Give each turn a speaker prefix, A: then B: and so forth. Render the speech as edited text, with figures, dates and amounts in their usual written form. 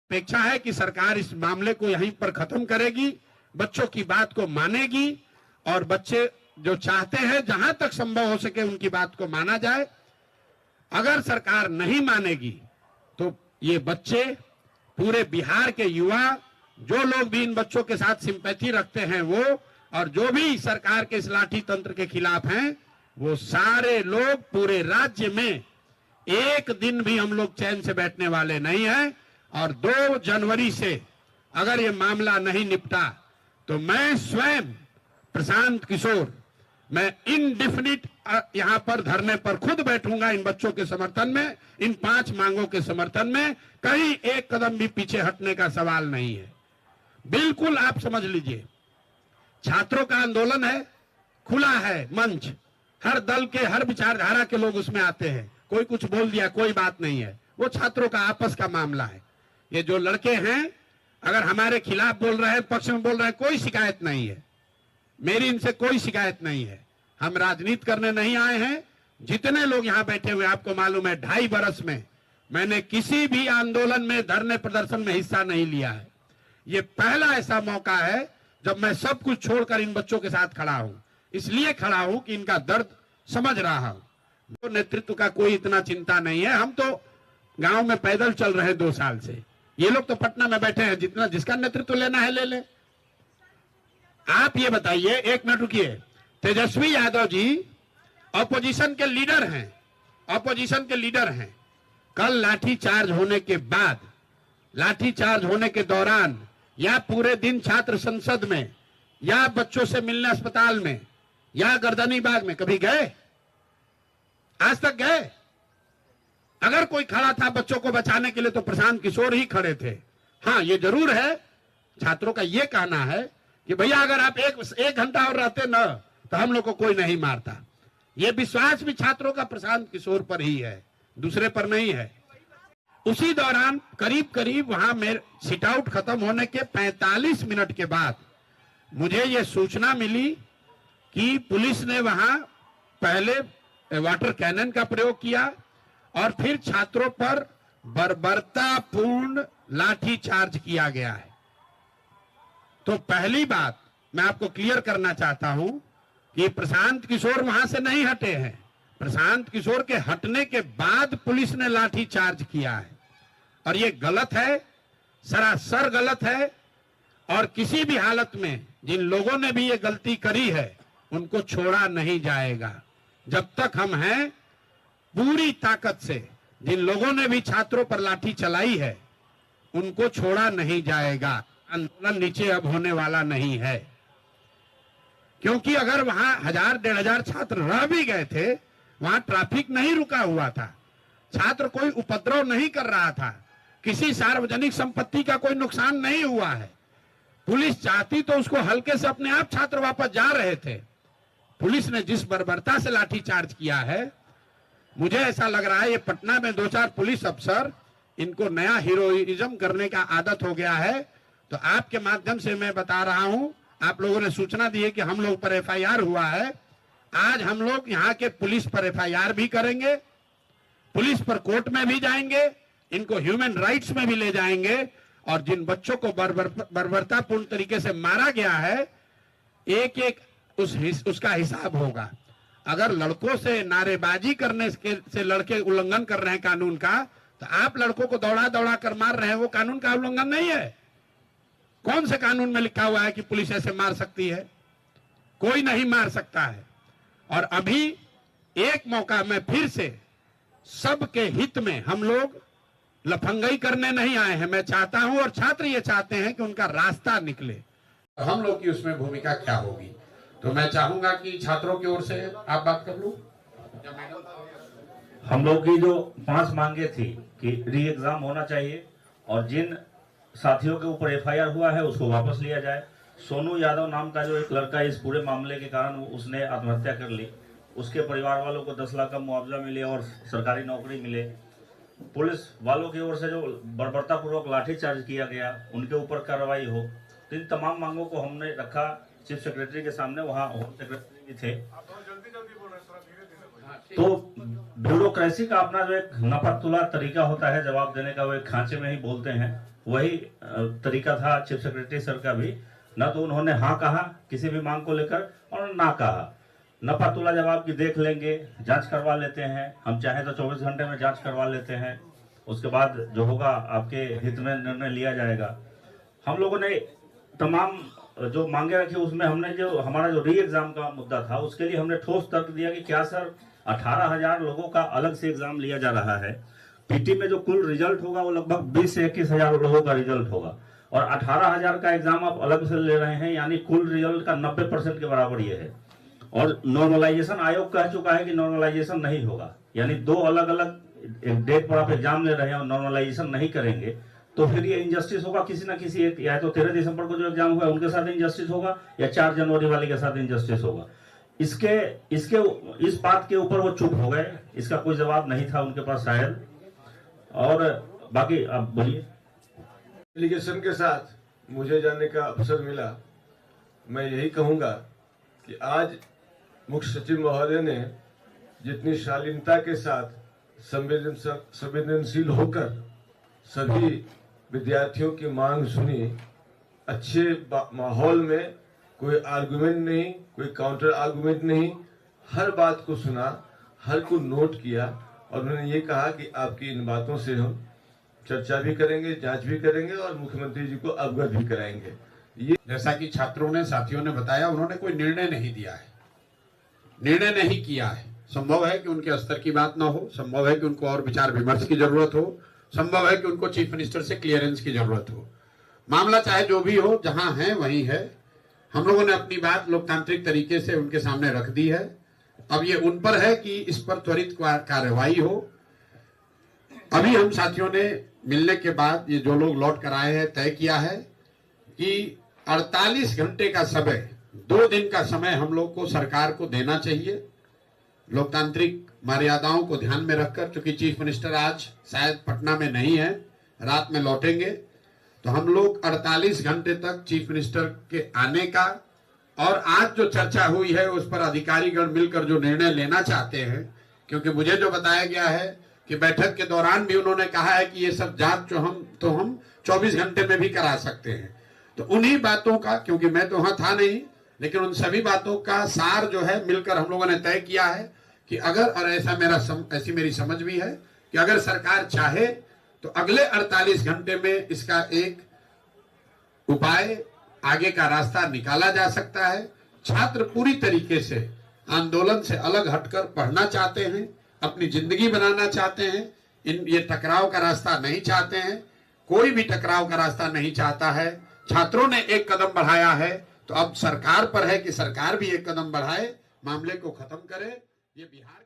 A: अपेक्षा है कि सरकार इस मामले को यहीं पर खत्म करेगी, बच्चों की बात को मानेगी और बच्चे जो चाहते हैं जहां तक संभव हो सके उनकी बात को माना जाए। अगर सरकार नहीं मानेगी तो ये बच्चे, पूरे बिहार के युवा, जो लोग भी इन बच्चों के साथ सिंपैथी रखते हैं वो, और जो भी सरकार के इस लाठी तंत्र के खिलाफ हैं, वो सारे लोग पूरे राज्य में एक दिन भी हम लोग चैन से बैठने वाले नहीं हैं। और 2 जनवरी से अगर ये मामला नहीं निपटा तो मैं स्वयं प्रशांत किशोर, मैं इनडिफिनिट यहां पर धरने पर खुद बैठूंगा इन बच्चों के समर्थन में, इन 5 मांगों के समर्थन में। कहीं एक कदम भी पीछे हटने का सवाल नहीं है। बिल्कुल आप समझ लीजिए, छात्रों का आंदोलन है, खुला है मंच, हर दल के, हर विचारधारा के लोग उसमें आते हैं। कोई कुछ बोल दिया, कोई बात नहीं है, वो छात्रों का आपस का मामला है। ये जो लड़के हैं अगर हमारे खिलाफ बोल रहे हैं, पक्ष में बोल रहे हैं, कोई शिकायत नहीं है, मेरी इनसे कोई शिकायत नहीं है। हम राजनीति करने नहीं आए हैं। जितने लोग यहाँ बैठे हुए आपको मालूम है, 2.5 बरस में मैंने किसी भी आंदोलन में, धरने प्रदर्शन में हिस्सा नहीं लिया है। ये पहला ऐसा मौका है जब मैं सब कुछ छोड़कर इन बच्चों के साथ खड़ा हूं। इसलिए खड़ा हूं कि इनका दर्द समझ रहा हूं। तो नेतृत्व का कोई इतना चिंता नहीं है। हम तो गांव में पैदल चल रहे 2 साल से, ये लोग तो पटना में बैठे हैं। जितना जिसका नेतृत्व लेना है ले ले। आप ये बताइए, 1 मिनट रुकिए, तेजस्वी यादव जी ऑपोजिशन के लीडर हैं, ऑपोजिशन के लीडर हैं। कल लाठी चार्ज होने के बाद, लाठी चार्ज होने के दौरान, या पूरे दिन छात्र संसद में, या बच्चों से मिलने अस्पताल में, या गर्दनी बाग में कभी गए? आज तक गए? अगर कोई खड़ा था बच्चों को बचाने के लिए तो प्रशांत किशोर ही खड़े थे। हाँ, ये जरूर है, छात्रों का ये कहना है कि भैया अगर आप एक घंटा और रहते ना तो हम लोग को कोई नहीं मारता। ये विश्वास भी छात्रों का प्रशांत किशोर पर ही है, दूसरे पर नहीं है। उसी दौरान करीब करीब वहां मेरे सिट आउट खत्म होने के 45 मिनट के बाद मुझे ये सूचना मिली कि पुलिस ने वहां पहले वाटर कैनन का प्रयोग किया और फिर छात्रों पर बर्बरतापूर्ण लाठी चार्ज किया गया है। तो पहली बात मैं आपको क्लियर करना चाहता हूं कि प्रशांत किशोर वहां से नहीं हटे हैं। प्रशांत किशोर के हटने के बाद पुलिस ने लाठी चार्ज किया है और ये गलत है, सरासर गलत है। और किसी भी हालत में जिन लोगों ने भी ये गलती करी है उनको छोड़ा नहीं जाएगा। जब तक हम हैं, पूरी ताकत से जिन लोगों ने भी छात्रों पर लाठी चलाई है उनको छोड़ा नहीं जाएगा। आंदोलन नीचे अब होने वाला नहीं है, क्योंकि अगर वहां 1000-1500 छात्र रह भी गए थे, वहां ट्रैफिक नहीं रुका हुआ था, छात्र कोई उपद्रव नहीं कर रहा था, किसी सार्वजनिक संपत्ति का कोई नुकसान नहीं हुआ है। पुलिस चाहती तो उसको हल्के से अपने आप छात्र वापस जा रहे थे। पुलिस ने जिस बर्बरता से लाठीचार्ज किया है, मुझे ऐसा लग रहा है ये पटना में 2-4 पुलिस अफसर, इनको नया हीरोइज्म करने का आदत हो गया है। तो आपके माध्यम से मैं बता रहा हूं, आप लोगों ने सूचना दी है कि हम लोग पर एफआईआर हुआ है। आज हम लोग यहाँ के पुलिस पर एफआईआर भी करेंगे, पुलिस पर कोर्ट में भी जाएंगे, इनको ह्यूमन राइट्स में भी ले जाएंगे। और जिन बच्चों को बर्बरतापूर्ण तरीके से मारा गया है, एक एक उसका हिसाब होगा। अगर लड़कों से नारेबाजी करने से लड़के उल्लंघन कर रहे हैं कानून का, तो आप लड़कों को दौड़ा दौड़ा कर मार रहे हैं, वो कानून का उल्लंघन नहीं है। कौन से कानून में लिखा हुआ है कि पुलिस ऐसे मार सकती है? कोई नहीं मार सकता है। और अभी एक मौका में फिर से सबके हित में, हम लोग लफंगई करने नहीं आए हैं। मैं चाहता हूं और छात्र ये चाहते हैं कि उनका रास्ता निकले। हम लोग की उसमें भूमिका क्या होगी? तो मैं चाहूंगा कि छात्रों की ओर से आप बात कर लूं।
B: हम लोग की जो 5 मांगे थी कि री एग्जाम होना चाहिए और जिन साथियों के ऊपर एफआईआर हुआ है उसको वापस लिया जाए। सोनू यादव नाम का जो एक लड़का इस पूरे मामले के कारण उसने आत्महत्या कर ली, उसके परिवार वालों को 10 लाख का मुआवजा मिले और सरकारी नौकरी मिले। पुलिस वालों की ओर से जो बर्बरतापूर्वक लाठीचार्ज किया गया उनके ऊपर कार्रवाई हो। तो इन तमाम मांगों को हमने रखा चीफ सेक्रेटरी के सामने, वहाँ होम सेक्रेटरी भी थे। तो ब्यूरोक्रेसी का अपना जो एक नपतुला तरीका होता है जवाब देने का, वो एक खांचे में ही बोलते हैं, वही तरीका था चीफ सेक्रेटरी सर का भी। न तो उन्होंने हाँ कहा किसी भी मांग को लेकर और ना कहा, नपतुला जवाब की देख लेंगे, जांच करवा लेते हैं, हम चाहे तो 24 घंटे में जांच करवा लेते हैं, उसके बाद जो होगा आपके हित में निर्णय लिया जाएगा। हम लोगों ने तमाम जो मांगे रखी उसमें हमने जो हमारा जो री एग्जाम का मुद्दा था उसके लिए हमने ठोस तर्क दिया कि क्या सर 18,000 लोगों का अलग से एग्जाम लिया जा रहा है, पीटी में जो कुल रिजल्ट होगा वो लगभग 20 से 21,000 लोगों का रिजल्ट होगा, और 18,000 का एग्जाम आप अलग से ले रहे हैं, यानी कुल रिजल्ट का 90% के बराबर ये है। और नॉर्मलाइजेशन आयोग कह चुका है कि नॉर्मलाइजेशन नहीं होगा, यानी दो अलग अलग डेट पर आप एग्जाम ले रहे हैं और नॉर्मलाइजेशन नहीं करेंगे तो फिर ये इंजस्टिस होगा किसी ना किसी एक, या तो 13 दिसंबर को जो एग्जाम हुआ उनके साथ इंजस्टिस होगा या 4 जनवरी वाले के साथ इंजस्टिस होगा। इस बात के ऊपर वो चुप हो गए, इसका कोई जवाब नहीं था उनके पास शायद। और बाकी आप बोलिए।
C: डेलीगेशन के साथ मुझे जाने का अवसर मिला, मैं यही कहूंगा कि आज मुख्य सचिव महोदय ने जितनी शालीनता के साथ संवेदनशील होकर सभी विद्यार्थियों की मांग सुनी, अच्छे माहौल में, कोई आर्गुमेंट नहीं, कोई काउंटर आर्गुमेंट नहीं, हर बात को सुना, हर को नोट किया, और उन्होंने ये कहा कि आपकी इन बातों से हम चर्चा भी करेंगे, जांच भी करेंगे और मुख्यमंत्री जी को अवगत भी कराएंगे। ये
A: जैसा कि छात्रों ने, साथियों ने बताया, उन्होंने कोई निर्णय नहीं दिया है, निर्णय नहीं किया है। संभव है कि उनके स्तर की बात ना हो, संभव है कि उनको और विचार विमर्श की जरूरत हो, संभव है कि उनको चीफ मिनिस्टर से क्लियरेंस की जरूरत हो। मामला चाहे जो भी हो, जहां है वहीं है। हम लोगों ने अपनी बात लोकतांत्रिक तरीके से उनके सामने रख दी है। अब ये उन पर है कि इस पर त्वरित कार्यवाही हो। अभी हम साथियों ने मिलने के बाद ये जो लोग लौट कर आए हैं तय किया है कि 48 घंटे का समय, 2 दिन का समय हम लोग को सरकार को देना चाहिए, लोकतांत्रिक मर्यादाओं को ध्यान में रखकर। क्योंकि चीफ मिनिस्टर आज शायद पटना में नहीं है, रात में लौटेंगे, तो हम लोग 48 घंटे तक चीफ मिनिस्टर के आने का, और आज जो चर्चा हुई है उस पर अधिकारीगण मिलकर जो निर्णय लेना चाहते हैं, क्योंकि मुझे जो बताया गया है कि बैठक के दौरान भी उन्होंने कहा है कि ये सब जांच जो हम 24 घंटे में भी करा सकते हैं। तो उन्हीं बातों का, क्योंकि मैं तो वहां था नहीं, लेकिन उन सभी बातों का सार जो है मिलकर हम लोगों ने तय किया है कि अगर, और ऐसी मेरी समझ भी है कि अगर सरकार चाहे तो अगले 48 घंटे में इसका एक उपाय, आगे का रास्ता निकाला जा सकता है। छात्र पूरी तरीके से आंदोलन से अलग हटकर पढ़ना चाहते हैं, अपनी जिंदगी बनाना चाहते हैं, ये टकराव का रास्ता नहीं चाहते हैं, कोई भी टकराव का रास्ता नहीं चाहता है। छात्रों ने एक कदम बढ़ाया है, तो अब सरकार पर है कि सरकार भी एक कदम बढ़ाए, मामले को खत्म करे। ये बिहार